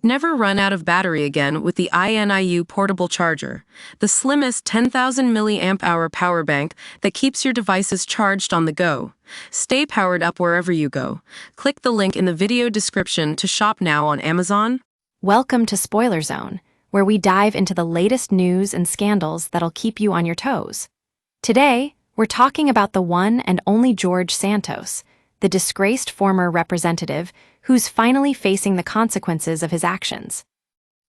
Never run out of battery again with the INIU portable charger, the slimmest 10,000 mAh power bank that keeps your devices charged on the go. Stay powered up wherever you go. Click the link in the video description to shop now on Amazon. Welcome to Spoiler Zone, where we dive into the latest news and scandals that'll keep you on your toes. Today, we're talking about the one and only George Santos, the disgraced former representative who's finally facing the consequences of his actions.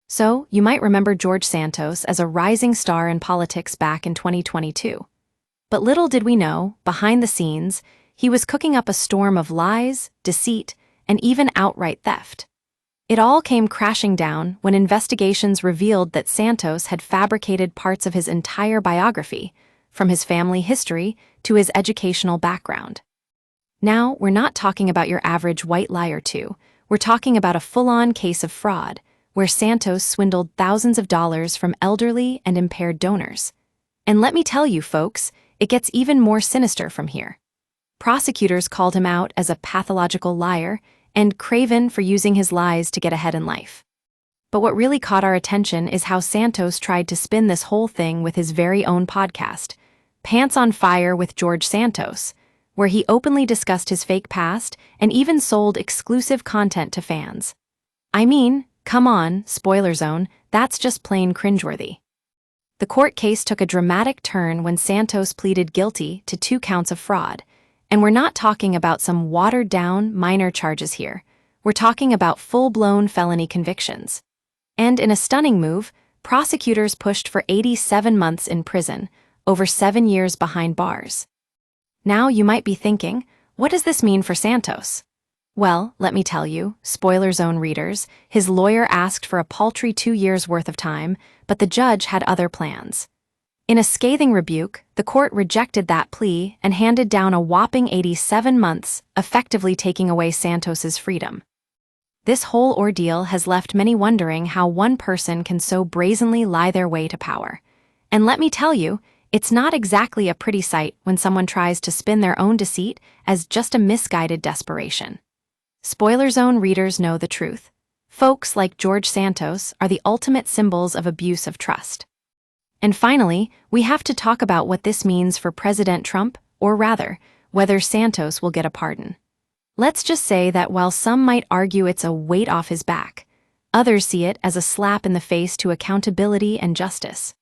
So, you might remember George Santos as a rising star in politics back in 2022. But little did we know, behind the scenes, he was cooking up a storm of lies, deceit, and even outright theft. It all came crashing down when investigations revealed that Santos had fabricated parts of his entire biography, from his family history to his educational background. Now, we're not talking about your average white lie or two. We're talking about a full-on case of fraud, where Santos swindled thousands of dollars from elderly and impaired donors. And let me tell you, folks, it gets even more sinister from here. Prosecutors called him out as a pathological liar and craven for using his lies to get ahead in life. But what really caught our attention is how Santos tried to spin this whole thing with his very own podcast, Pants on Fire with George Santos, where he openly discussed his fake past and even sold exclusive content to fans. I mean, come on, Spoiler Zone, that's just plain cringeworthy. The court case took a dramatic turn when Santos pleaded guilty to 2 counts of fraud, and we're not talking about some watered-down minor charges here. We're talking about full-blown felony convictions. And in a stunning move, prosecutors pushed for 87 months in prison, over 7 years behind bars. Now you might be thinking, what does this mean for Santos? Well, let me tell you, Spoiler Zone readers, his lawyer asked for a paltry 2 years' worth of time, but the judge had other plans. In a scathing rebuke, the court rejected that plea and handed down a whopping 87 months, effectively taking away Santos's freedom. This whole ordeal has left many wondering how one person can so brazenly lie their way to power. And let me tell you, it's not exactly a pretty sight when someone tries to spin their own deceit as just a misguided desperation. Spoiler Zone readers know the truth. Folks like George Santos are the ultimate symbols of abuse of trust. And finally, we have to talk about what this means for President Trump, or rather, whether Santos will get a pardon. Let's just say that while some might argue it's a weight off his back, others see it as a slap in the face to accountability and justice.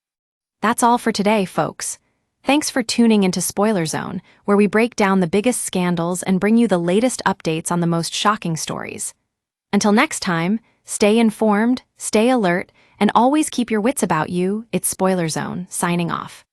That's all for today, folks. Thanks for tuning into Spoiler Zone, where we break down the biggest scandals and bring you the latest updates on the most shocking stories. Until next time, stay informed, stay alert, and always keep your wits about you. It's Spoiler Zone, signing off.